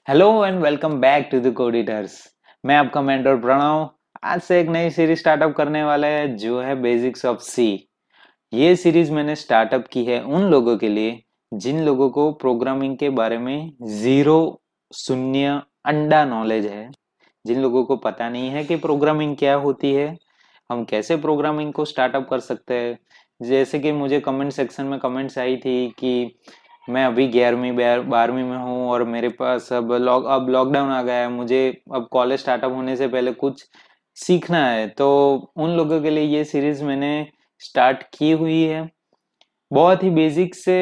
Hello and welcome back to the Coditers. मैं आपका mentor Pranav. आज से एक नई सीरीज स्टार्टअप करने वाला है जो है बेसिक्स ऑफ सी। ये सीरीज मैंने स्टार्टअप की है उन लोगों के लिए जिन लोगों को प्रोग्रामिंग के बारे में जीरो शून्य अंडा नॉलेज है, जिन लोगों को पता नहीं है कि प्रोग्रामिंग क्या होती है, हम कैसे प्रोग्रामिंग को स्टार्टअप कर सकते हैं। जैसे कि मुझे कमेंट सेक्शन में कमेंट्स आई थी कि मैं अभी 11वीं 12वीं में हूँ और मेरे पास अब लॉकडाउन आ गया है, मुझे अब कॉलेज स्टार्टअप होने से पहले कुछ सीखना है। तो उन लोगों के लिए ये सीरीज मैंने स्टार्ट की हुई है। बहुत ही बेसिक से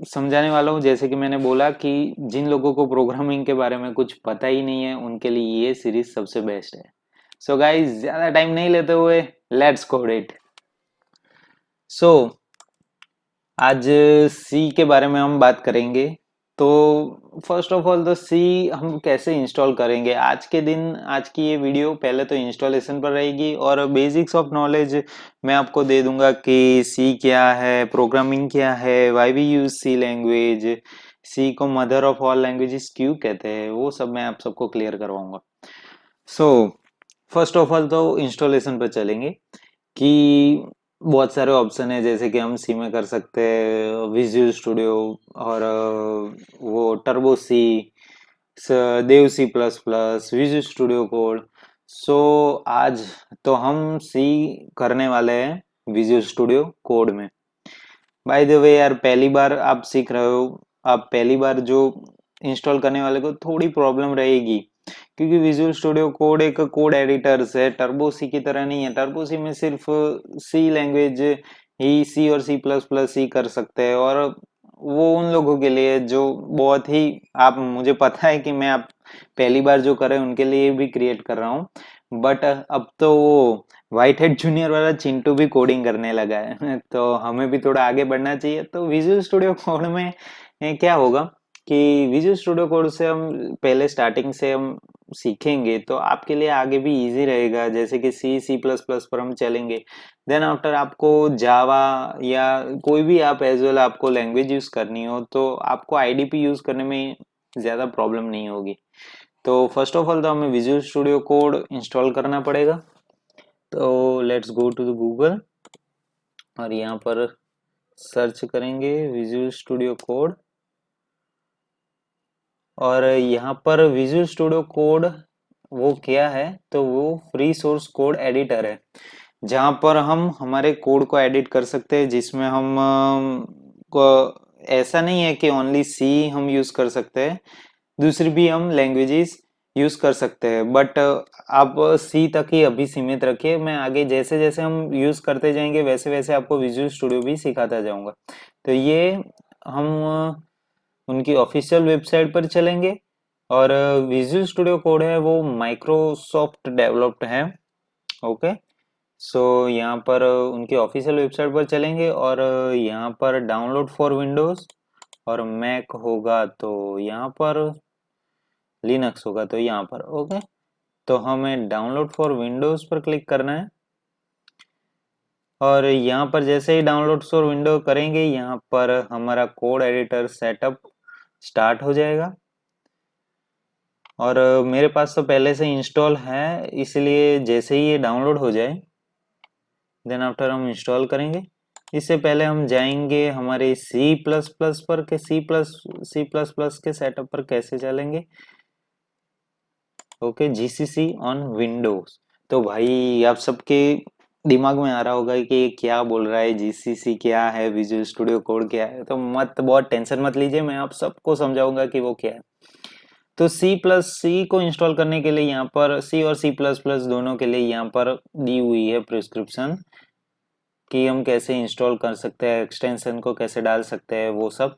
समझाने वाला हूँ। जैसे कि मैंने बोला कि जिन लोगों को प्रोग्रामिंग के बारे में कुछ पता ही नहीं है उनके लिए ये सीरीज सबसे बेस्ट है। सो गाइस, ज्यादा टाइम नहीं लेते हुए लेट्स कोड इट। सो आज सी के बारे में हम बात करेंगे। तो फर्स्ट ऑफ ऑल तो सी हम कैसे इंस्टॉल करेंगे आज के दिन। आज की ये वीडियो पहले तो इंस्टॉलेशन पर रहेगी और बेसिक्स ऑफ नॉलेज मैं आपको दे दूंगा कि सी क्या है, प्रोग्रामिंग क्या है, why we use C language, C को मदर ऑफ ऑल लैंग्वेजेस क्यों कहते हैं, वो सब मैं आप सबको क्लियर करवाऊंगा। सो फर्स्ट ऑफ ऑल तो इंस्टॉलेशन पर चलेंगे कि बहुत सारे ऑप्शन है। जैसे कि हम सी में कर सकते हैं विजुअल स्टूडियो और वो Turbo C, Dev C plus plus, Visual Studio Code. So आज तो हम सी करने वाले हैं विजुअल स्टूडियो कोड में। बाय द वे यार, पहली बार आप सीख रहे हो, आप पहली बार जो इंस्टॉल करने वाले को थोड़ी प्रॉब्लम रहेगी क्योंकि विजुअल स्टूडियो कोड एक कोड एडिटर है, टर्बो सी की तरह नहीं है। टर्बो सी में सिर्फ सी लैंग्वेज ही, सी और सी प्लस प्लस ही कर सकते हैं और वो उन लोगों के लिए जो बहुत ही, आप मुझे पता है कि मैं आप पहली बार जो कर रहे हैं उनके लिए भी क्रिएट कर रहा हूँ। बट अब तो वो व्हाइट हेड जूनियर वाला चिंटू भी कोडिंग करने लगा है तो हमें भी थोड़ा आगे बढ़ना चाहिए। तो विजुअल स्टूडियो कोड में क्या होगा कि विजुअल स्टूडियो कोड से हम पहले स्टार्टिंग से हम सीखेंगे तो आपके लिए आगे भी इजी रहेगा। जैसे कि सी सी प्लस प्लस पर हम चलेंगे, देन आफ्टर आपको जावा या कोई भी आप एज वेल आपको लैंग्वेज यूज करनी हो तो आपको आईडीपी यूज करने में ज्यादा प्रॉब्लम नहीं होगी। तो फर्स्ट ऑफ ऑल तो हमें विजुअल स्टूडियो कोड इंस्टॉल करना पड़ेगा। तो let's go to the Google और यहाँ पर सर्च करेंगे विजुअल स्टूडियो कोड और यहाँ पर विजुअल स्टूडियो कोड वो क्या है, तो वो फ्री सोर्स कोड एडिटर है जहाँ पर हम हमारे कोड को एडिट कर सकते हैं, जिसमें हम ऐसा नहीं है कि ओनली सी हम यूज कर सकते हैं, दूसरी भी हम लैंग्वेजेस यूज कर सकते हैं। बट आप सी तक ही अभी सीमित रखिए, मैं आगे जैसे जैसे हम यूज करते जाएंगे वैसे वैसे आपको विजुअल स्टूडियो भी सिखाता जाऊंगा। तो ये हम उनकी ऑफिशियल वेबसाइट पर चलेंगे और विजुअल स्टूडियो कोड है वो माइक्रोसॉफ्ट डेवलप्ड है। ओके, सो यहाँ पर उनकी ऑफिशियल वेबसाइट पर चलेंगे और यहाँ पर डाउनलोड फॉर विंडोज और मैक होगा तो यहाँ पर, लिनक्स होगा तो यहाँ पर। ओके, तो हमें डाउनलोड फॉर विंडोज पर क्लिक करना है और यहाँ पर जैसे ही डाउनलोड फॉर विंडो करेंगे यहाँ पर हमारा कोड एडिटर सेटअप स्टार्ट हो जाएगा और मेरे पास तो पहले से इंस्टॉल है, इसलिए जैसे ही ये डाउनलोड हो जाए देन आफ्टर हम इंस्टॉल करेंगे। इससे पहले हम जाएंगे हमारे सी प्लस प्लस पर के सी प्लस प्लस के सेटअप पर कैसे चलेंगे। Okay, GCC on Windows. तो भाई आप सबके दिमाग में आ रहा होगा कि ये क्या बोल रहा है, जीसीसी क्या है, विजुअल स्टूडियो कोड क्या है। तो मत बहुत टेंशन मत लीजिए, मैं आप सबको समझाऊंगा कि वो क्या है। तो सी प्लस सी को इंस्टॉल करने के लिए यहाँ पर सी और सी प्लस प्लस दोनों के लिए यहाँ पर दी हुई है प्रिस्क्रिप्शन कि हम कैसे इंस्टॉल कर सकते हैं, एक्सटेंशन को कैसे डाल सकते हैं, वो सब।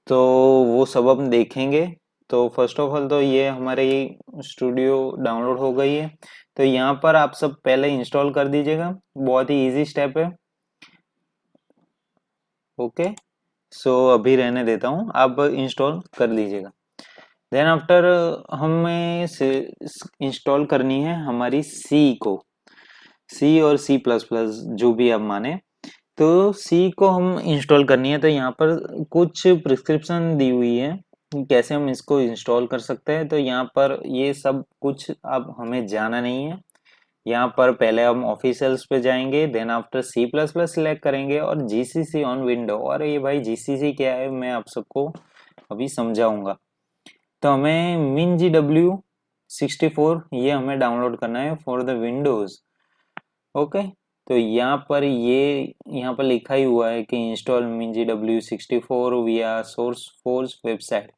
तो वो सब हम देखेंगे। तो फर्स्ट ऑफ ऑल तो ये हमारे स्टूडियो डाउनलोड हो गई है, तो यहाँ पर आप सब पहले इंस्टॉल कर दीजिएगा, बहुत ही इजी स्टेप है। ओके, सो अभी रहने देता हूँ, आप इंस्टॉल कर लीजिएगा। देन आफ्टर हमें इंस्टॉल करनी है हमारी सी को, सी और सी प्लस प्लस जो भी आप माने। तो सी को हम इंस्टॉल करनी है तो यहाँ पर कुछ प्रिस्क्रिप्शन दी हुई है कि कैसे हम इसको इंस्टॉल कर सकते हैं। तो यहाँ पर ये सब कुछ अब हमें जाना नहीं है। यहाँ पर पहले हम ऑफिशियल्स पे जाएंगे, then after C plus plus select करेंगे और जीसीसी ऑन विंडो। और ये भाई जीसीसी क्या है मैं आप सबको अभी समझाऊंगा। तो हमें मिन GW64 ये हमें डाउनलोड करना है फॉर द विंडोज। ओके, तो यहाँ पर लिखा ही हुआ है कि install min GW64 via SourceForge website,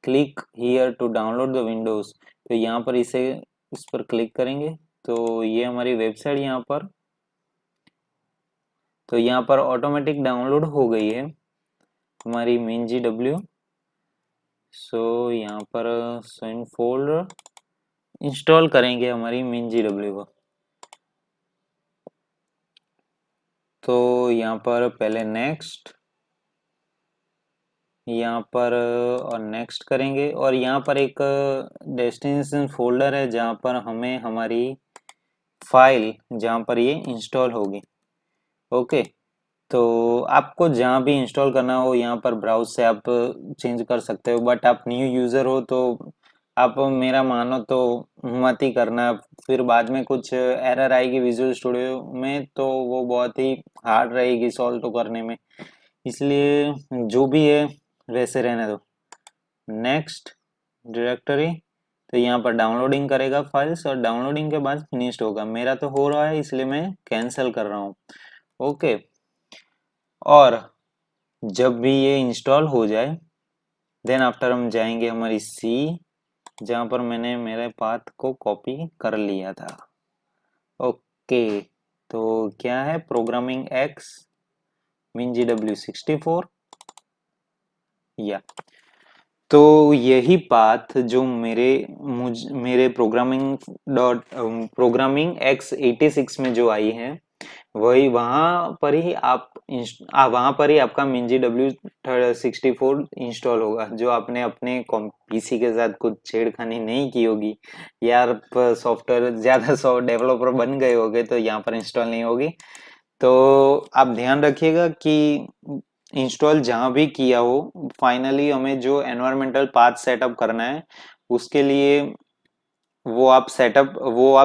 click here to download the Windows. तो यहाँ पर इस पर क्लिक करेंगे तो ये हमारी वेबसाइट यहाँ पर ऑटोमेटिक डाउनलोड हो गई है हमारी मिन GW। सो यहाँ पर इन फोल्डर इंस्टॉल करेंगे हमारी मिन GW को। तो यहाँ पर पहले नेक्स्ट, यहाँ पर और नेक्स्ट करेंगे और यहाँ पर एक डेस्टिनेशन फोल्डर है जहाँ पर हमें हमारी फाइल जहाँ पर ये इंस्टॉल होगी। ओके, तो आपको जहाँ भी इंस्टॉल करना हो यहाँ पर ब्राउज से आप चेंज कर सकते हो, बट आप न्यू यूज़र हो तो आप मेरा मानो तो मत ही करना। फिर बाद में कुछ एरर आएगी विजुअल स्टूडियो में तो वो बहुत ही हार्ड रहेगी सॉल्व तो करने में, इसलिए जो भी है वैसे रहने दो। नेक्स्ट डायरेक्टरी, तो यहाँ पर डाउनलोडिंग करेगा फाइल्स और डाउनलोडिंग के बाद फिनिश्ड होगा। मेरा तो हो रहा है इसलिए मैं कैंसिल कर रहा हूँ। ओके, और जब भी ये इंस्टॉल हो जाए देन आफ्टर हम जाएंगे हमारी सी जहाँ पर मैंने मेरे पाथ को कॉपी कर लिया था। ओके, तो क्या है प्रोग्रामिंग एक्स मिन GW64 या, तो यही पाथ जो मेरे प्रोग्रामिंग X86 में जो आई है वही वहां पर ही आपका मिन GW64 इंस्टॉल होगा। जो आपने अपने पीसी के साथ कुछ छेड़खानी नहीं की होगी या आप सॉफ्टवेयर ज्यादा डेवलपर बन गए होगे तो यहाँ पर इंस्टॉल नहीं होगी। तो आप ध्यान रखिएगा कि इंस्टॉल जहां भी किया हो फाइनली हमें जो एनवायरमेंटल पाथ सेटअप करना है उसके लिए वो आप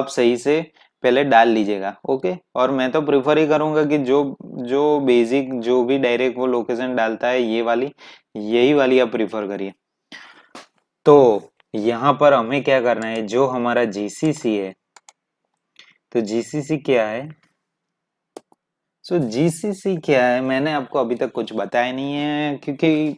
सही से पहले डाल लीजिएगा। ओके, और मैं तो प्रिफर ही करूंगा कि जो जो बेसिक जो भी डायरेक्ट वो लोकेशन डालता है यही वाली आप प्रिफर करिए। तो यहाँ पर हमें क्या करना है, जो हमारा जीसीसी है, तो जीसीसी क्या है, जीसीसी क्या है मैंने आपको अभी तक कुछ बताया नहीं है, क्योंकि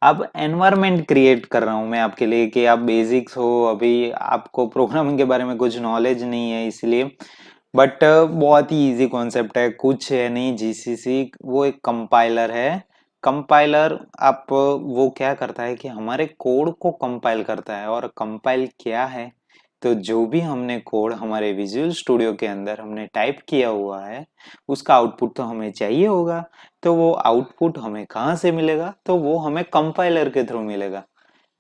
अब एनवायरनमेंट क्रिएट कर रहा हूं मैं आपके लिए कि आप बेसिक्स हो, अभी आपको प्रोग्रामिंग के बारे में कुछ नॉलेज नहीं है इसलिए। बट बहुत ही इजी कॉन्सेप्ट है, कुछ है नहीं। जीसीसी वो एक कंपाइलर है। कंपाइलर आप वो क्या करता है कि हमारे कोड को कंपाइल करता है। और कंपाइल क्या है, तो जो भी हमने कोड हमारे विजुअल स्टूडियो के अंदर हमने टाइप किया हुआ है उसका आउटपुट तो हमें चाहिए होगा। तो वो आउटपुट हमें कहाँ से मिलेगा, तो वो हमें कंपाइलर के थ्रू मिलेगा।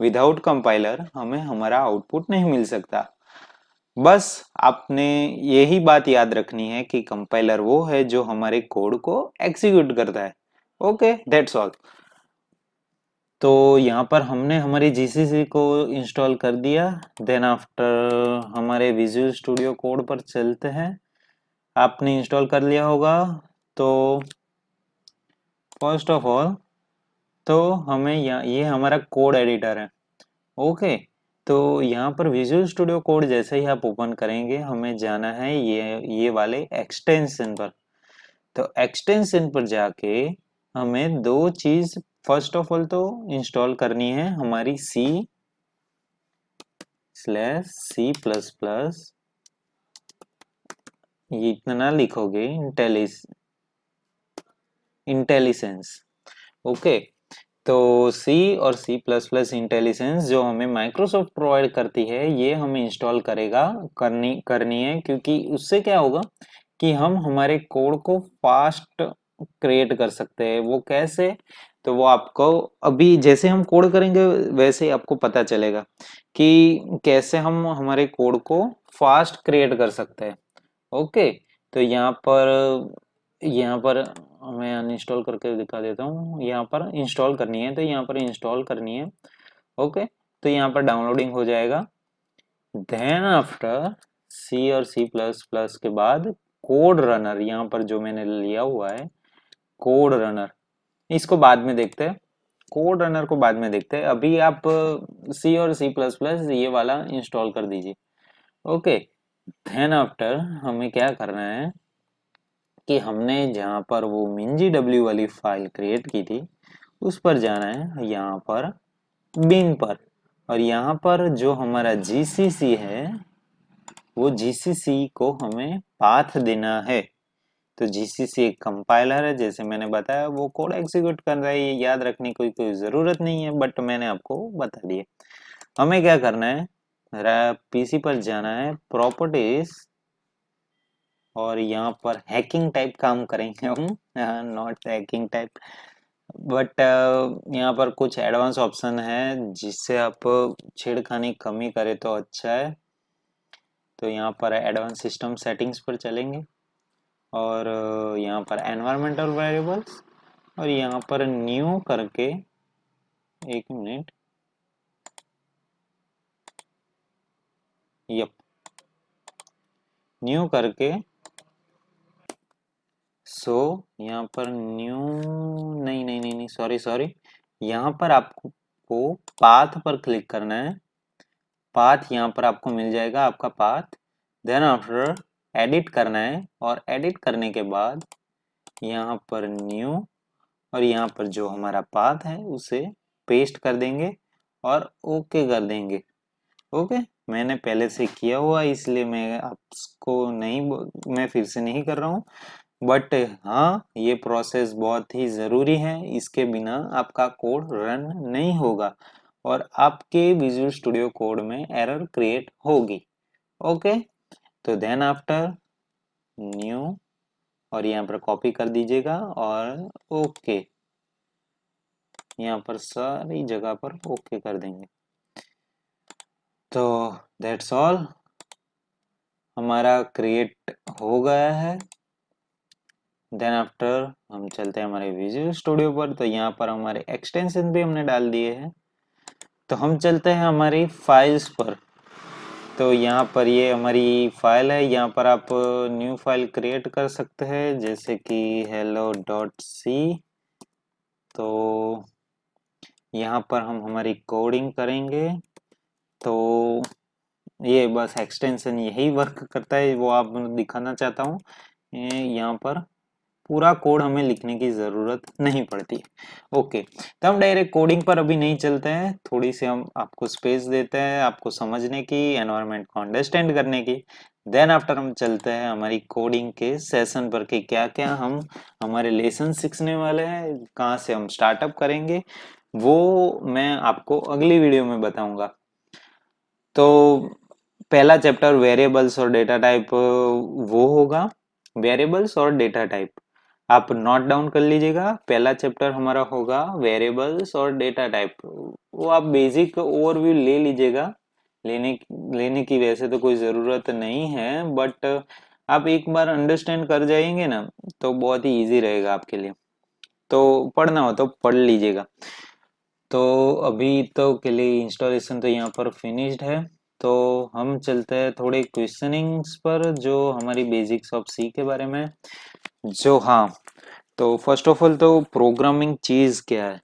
विदाउट कंपाइलर हमें हमारा आउटपुट नहीं मिल सकता। बस आपने यही बात याद रखनी है कि कंपाइलर वो है जो हमारे कोड को एग्जीक्यूट करता है। Okay, that's all. तो यहाँ पर हमने हमारी जीसीसी को इंस्टॉल कर दिया। देन आफ्टर हमारे विजुअल स्टूडियो कोड पर चलते हैं। आपने इंस्टॉल कर लिया होगा। तो फर्स्ट ऑफ ऑल तो हमें ये हमारा कोड एडिटर है। ओके, तो यहाँ पर विजुअल स्टूडियो कोड जैसे ही आप ओपन करेंगे हमें जाना है ये वाले एक्सटेंशन पर। तो एक्सटेंशन पर जाके हमें दो चीज फर्स्ट ऑफ ऑल तो इंस्टॉल करनी है, हमारी C/C++। ये इतना लिखोगे इंटेलिसेंस। ओके, तो सी और C++ इंटेलिजेंस जो हमें माइक्रोसॉफ्ट प्रोवाइड करती है ये हमें इंस्टॉल करनी है, क्योंकि उससे क्या होगा कि हम हमारे कोड को फास्ट क्रिएट कर सकते हैं। वो कैसे, तो वो आपको अभी जैसे हम कोड करेंगे वैसे ही आपको पता चलेगा कि कैसे हम हमारे कोड को फास्ट क्रिएट कर सकते हैं। ओके, तो यहाँ पर मैं अनइंस्टॉल करके दिखा देता हूँ। यहाँ पर इंस्टॉल करनी है तो यहाँ पर इंस्टॉल करनी है ओके, तो यहाँ पर डाउनलोडिंग हो जाएगा। देन आफ्टर सी और सी प्लस प्लस के बाद कोड रनर, यहाँ पर जो मैंने लिया हुआ है कोड रनर, इसको बाद में देखते हैं। कोड रनर को बाद में देखते हैं, अभी आप सी और सी प्लस प्लस ये वाला इंस्टॉल कर दीजिए। ओके, देन आफ्टर हमें क्या करना है कि हमने जहाँ पर वो मिंजी डब्ल्यू वाली फाइल क्रिएट की थी उस पर जाना है, यहाँ पर बिन पर, और यहाँ पर जो हमारा जीसीसी है वो जीसीसी को हमें पाथ देना है। तो जीसीसी एक कंपाइलर है, जैसे मैंने बताया वो कोड एग्जीक्यूट कर रहा है, ये याद रखने की कोई जरूरत नहीं है, बट मैंने आपको बता दिया। हमें क्या करना है, पीसी पर जाना है, प्रॉपर्टीज, और यहाँ पर हैकिंग टाइप काम करेंगे हम, नॉट हैकिंग टाइप, बट यहाँ पर कुछ एडवांस ऑप्शन है जिससे आप छेड़खानी कमी करें तो अच्छा है। तो यहाँ पर एडवांस सिस्टम सेटिंग्स पर चलेंगे, और यहाँ पर एनवायरमेंटल वेरिएबल्स, और यहाँ पर न्यू करके, एक मिनट, यप, न्यू करके, सो यहाँ पर न्यू, नहीं नहीं नहीं नहीं, सॉरी सॉरी, यहाँ पर आपको पाथ पर क्लिक करना है। पाथ यहाँ पर आपको मिल जाएगा, आपका पाथ। देन आफ्टर एडिट करना है, और एडिट करने के बाद यहाँ पर न्यू, और यहाँ पर जो हमारा पाथ है उसे पेस्ट कर देंगे और ओके कर देंगे। ओके, मैंने पहले से किया हुआ इसलिए मैं आपको नहीं, मैं फिर से नहीं कर रहा हूँ, बट हाँ ये प्रोसेस बहुत ही ज़रूरी है, इसके बिना आपका कोड रन नहीं होगा और आपके विजुअल स्टूडियो कोड में एरर क्रिएट होगी। ओके, तो देन आफ्टर न्यू, और यहाँ पर कॉपी कर दीजिएगा, और ओके, यहाँ पर सारी जगह पर ओके कर देंगे। तो दैट्स ऑल, हमारा क्रिएट हो गया है। देन आफ्टर हम चलते हैं हमारे विजुअल स्टूडियो पर, तो यहाँ पर हमारे एक्सटेंशन भी हमने डाल दिए हैं। तो हम चलते हैं हमारी फाइल्स पर, तो यहाँ पर ये हमारी फाइल है, यहाँ पर आप न्यू फाइल क्रिएट कर सकते हैं जैसे कि hello.c। तो यहाँ पर हम हमारी कोडिंग करेंगे, तो ये बस एक्सटेंशन यही वर्क करता है, वो आप दिखाना चाहता हूँ। यहाँ पर पूरा कोड हमें लिखने की ज़रूरत नहीं पड़ती। ओके, तो हम डायरेक्ट कोडिंग पर अभी नहीं चलते हैं, थोड़ी सी हम आपको स्पेस देते हैं आपको समझने की, एनवायरनमेंट को अंडरस्टैंड करने की। देन आफ्टर हम चलते हैं हमारी कोडिंग के सेशन पर कि क्या क्या हम हमारे लेसन सीखने वाले हैं, कहाँ से हम स्टार्टअप करेंगे, वो मैं आपको अगली वीडियो में बताऊंगा। तो पहला चैप्टर वेरिएबल्स और डेटा टाइप वो होगा, वेरिएबल्स और डेटा टाइप, आप नोट डाउन कर लीजिएगा। पहला चैप्टर हमारा होगा वेरिएबल्स और डेटा टाइप, वो आप बेसिक ओवरव्यू ले लीजिएगा, लेने लेने की वैसे तो कोई ज़रूरत नहीं है, बट आप एक बार अंडरस्टैंड कर जाएंगे ना तो बहुत ही इजी रहेगा आपके लिए, तो पढ़ना हो तो पढ़ लीजिएगा। तो अभी तो के लिए इंस्टॉलेशन तो यहाँ पर फिनिश्ड है, तो हम चलते हैं थोड़े क्वेश्चनिंग्स पर जो हमारी बेसिक्स ऑफ सी के बारे में। जो हाँ, तो फर्स्ट ऑफ ऑल तो प्रोग्रामिंग चीज़ क्या है,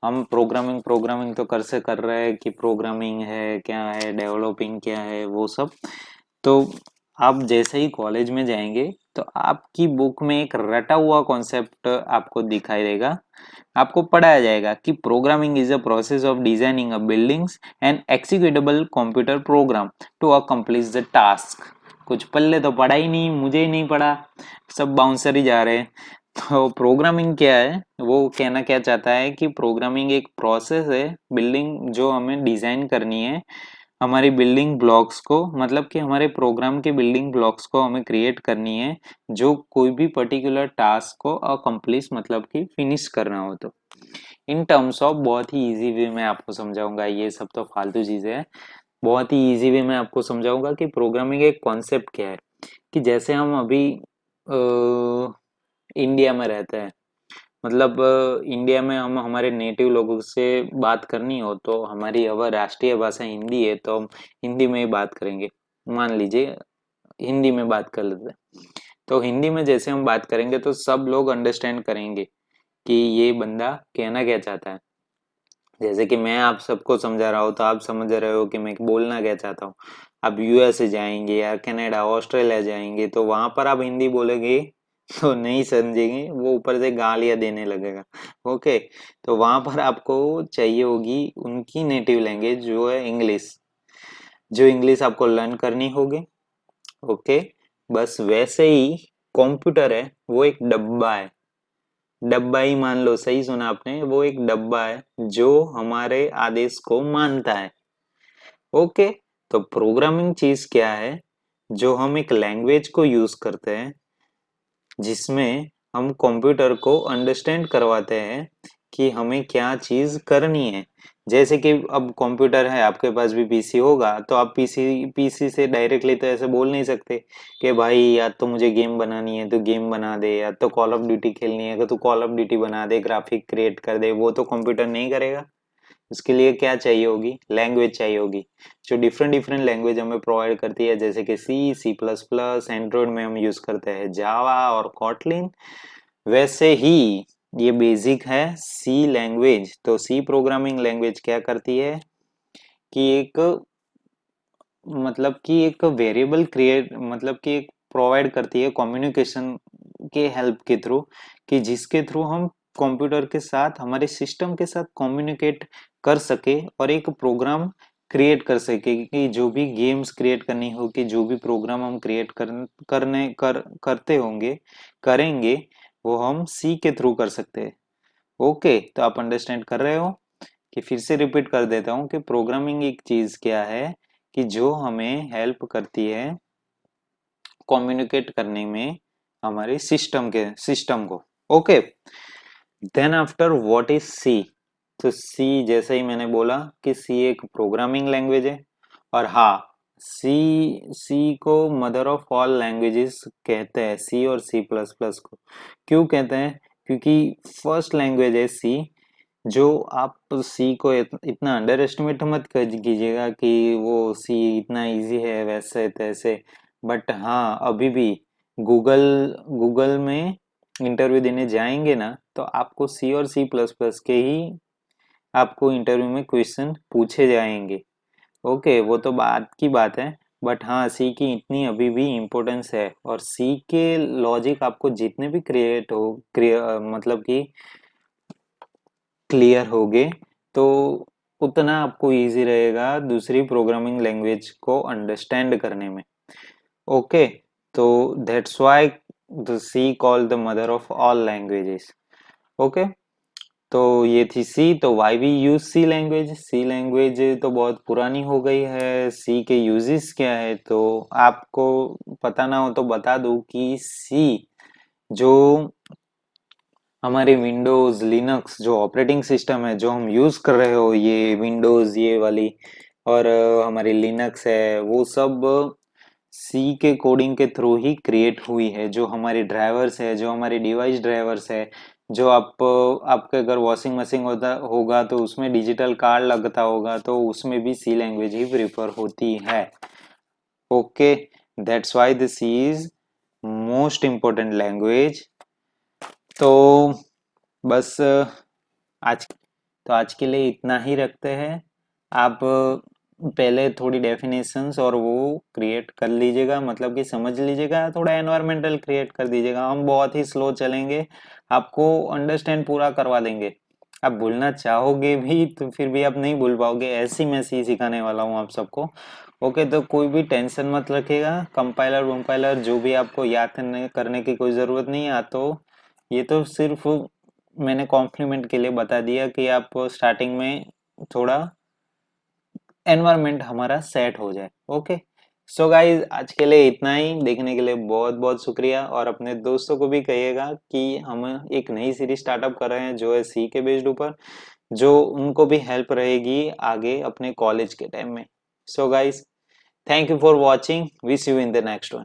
हम प्रोग्रामिंग प्रोग्रामिंग तो कर से कर रहे हैं कि प्रोग्रामिंग है क्या है, डेवलपिंग क्या है, वो सब तो आप जैसे ही कॉलेज में जाएंगे तो आपकी बुक में एक रटा हुआ कॉन्सेप्ट आपको दिखाई देगा, आपको पढ़ाया जाएगा कि programming is a process of designing a buildings and executable computer program to accomplish the task. कुछ पल्ले तो पढ़ा ही नहीं, मुझे ही नहीं पढ़ा, सब बाउंसर ही जा रहे हैं। तो प्रोग्रामिंग क्या है, वो कहना क्या चाहता है कि प्रोग्रामिंग एक प्रोसेस है, बिल्डिंग जो हमें डिजाइन करनी है, हमारी बिल्डिंग ब्लॉक्स को, मतलब कि हमारे प्रोग्राम के बिल्डिंग ब्लॉक्स को हमें क्रिएट करनी है जो कोई भी पर्टिकुलर टास्क को अकम्प्लिश मतलब कि फिनिश करना हो। तो इन टर्म्स ऑफ बहुत ही इजी वे में आपको समझाऊंगा, ये सब तो फालतू चीजें हैं, बहुत ही इजी वे में आपको समझाऊंगा कि प्रोग्रामिंग एक कॉन्सेप्ट क्या है। कि जैसे हम अभी इंडिया में रहते हैं, मतलब इंडिया में हम हमारे नेटिव लोगों से बात करनी हो तो हमारी अगर राष्ट्रीय भाषा हिंदी है तो हम हिंदी में ही बात करेंगे। मान लीजिए हिंदी में बात कर लेते हैं, तो हिंदी में जैसे हम बात करेंगे तो सब लोग अंडरस्टैंड करेंगे कि ये बंदा कहना क्या चाहता है। जैसे कि मैं आप सबको समझा रहा हूँ तो आप समझ रहे हो कि मैं बोलना क्या चाहता हूँ। आप यूएसए जाएंगे या कनाडा ऑस्ट्रेलिया जाएंगे तो वहां पर आप हिंदी बोलेंगे तो नहीं समझेंगे, वो ऊपर से गालियां देने लगेगा। ओके, तो वहां पर आपको चाहिए होगी उनकी नेटिव लैंग्वेज जो है इंग्लिश, जो इंग्लिश आपको लर्न करनी होगी। ओके, बस वैसे ही कंप्यूटर है वो एक डब्बा है। डब्बा ही मान लो, सही सुना आपने, वो एक डब्बा है जो हमारे आदेश को मानता है। ओके, तो प्रोग्रामिंग चीज क्या है, जो हम एक लैंग्वेज को यूज करते हैं जिसमें हम कंप्यूटर को अंडरस्टैंड करवाते हैं कि हमें क्या चीज करनी है। जैसे कि अब कंप्यूटर है, आपके पास भी पीसी होगा तो आप पीसी पीसी से डायरेक्टली तो ऐसे बोल नहीं सकते कि भाई या तो मुझे गेम बनानी है तो गेम बना दे, या तो कॉल ऑफ ड्यूटी खेलनी है तो कॉल ऑफ ड्यूटी बना दे, ग्राफिक क्रिएट कर दे। वो तो कंप्यूटर नहीं करेगा। उसके लिए क्या चाहिए होगी, लैंग्वेज चाहिए होगी, जो डिफरेंट डिफरेंट लैंग्वेज हमें प्रोवाइड करती है। जैसे कि सी, सी प्लस प्लस, एंड्रॉइड में हम यूज करते हैं जावा और कॉटलिन। वैसे ही ये बेसिक है सी लैंग्वेज। तो सी प्रोग्रामिंग लैंग्वेज क्या करती है कि एक, मतलब कि एक वेरिएबल क्रिएट, मतलब कि एक प्रोवाइड करती है कम्युनिकेशन के हेल्प के थ्रू, कि जिसके थ्रू हम कंप्यूटर के साथ, हमारे सिस्टम के साथ कम्युनिकेट कर सके और एक प्रोग्राम क्रिएट कर सके। कि जो भी गेम्स क्रिएट करनी हो, कि जो भी प्रोग्राम हम क्रिएट करते होंगे, करेंगे, वो हम सी के थ्रू कर सकते हैं। ओके, तो आप अंडरस्टैंड कर रहे हो कि फिर से रिपीट कर देता हूँ कि प्रोग्रामिंग एक चीज क्या है कि जो हमें हेल्प करती है कम्युनिकेट करने में हमारे सिस्टम को। Okay, then after what is C. तो सी, जैसे ही मैंने बोला कि सी एक प्रोग्रामिंग लैंग्वेज है। और हाँ, सी सी को मदर ऑफ ऑल लैंग्वेजेस कहते हैं, सी और सी प्लस प्लस को। क्यों कहते हैं? क्योंकि फर्स्ट लैंग्वेज है सी। जो आप सी को इतना अंडर एस्टिमेट मत कीजिएगा कि वो सी इतना इजी है वैसे तैसे। बट हाँ, अभी भी गूगल गूगल में इंटरव्यू देने जाएंगे ना तो आपको सी और सी प्लस प्लस के ही आपको इंटरव्यू में क्वेश्चन पूछे जाएंगे। ओके, वो तो बात की बात है। बट हाँ, सी की इतनी अभी भी इम्पोर्टेंस है, और सी के लॉजिक आपको जितने भी मतलब कि क्लियर होगे तो उतना आपको इजी रहेगा दूसरी प्रोग्रामिंग लैंग्वेज को अंडरस्टैंड करने में। ओके, तो that's why the C called the mother of all languages. Okay, तो ये थी सी। तो why we use C language. C language तो बहुत पुरानी हो गई है। सी के यूजेस क्या है तो आपको पता ना हो तो बता दूं कि सी जो हमारे विंडोज लिनक्स जो ऑपरेटिंग सिस्टम है जो हम यूज कर रहे हो, ये विंडोज ये वाली, और हमारी लिनक्स है, वो सब सी के कोडिंग के थ्रू ही क्रिएट हुई है। जो हमारी ड्राइवर्स है, जो हमारी डिवाइस ड्राइवर्स है, जो आपके अगर वॉशिंग मशीन होता होगा तो उसमें डिजिटल कार्ड लगता होगा तो उसमें भी सी लैंग्वेज ही प्रिफर होती है। Okay, that's why the C is most important language. तो बस आज आज के लिए इतना ही रखते हैं। आप पहले थोड़ी डेफिनेशंस और वो क्रिएट कर लीजिएगा, मतलब कि समझ लीजिएगा, थोड़ा एनवायरमेंटल क्रिएट कर दीजिएगा। हम बहुत ही स्लो चलेंगे, आपको अंडरस्टैंड पूरा करवा देंगे। आप भूलना चाहोगे भी तो फिर भी आप नहीं भूल पाओगे, ऐसी मैं सी सिखाने वाला हूँ आप सबको। ओके, तो कोई भी टेंशन मत रखिएगा। कंपाइलर वंपाइलर जो भी आपको याद करने की कोई ज़रूरत नहीं है। तो ये तो सिर्फ मैंने कॉम्प्लीमेंट के लिए बता दिया कि आप स्टार्टिंग में थोड़ा एनवायरनमेंट हमारा सेट हो जाए। ओके, सो गाइज आज के लिए इतना ही। देखने के लिए बहुत बहुत शुक्रिया, और अपने दोस्तों को भी कहिएगा कि हम एक नई सीरीज स्टार्टअप कर रहे हैं जो है सी के बेस्ड ऊपर, जो उनको भी हेल्प रहेगी आगे अपने कॉलेज के टाइम में। So guys, thank you for watching, wish you in the next one.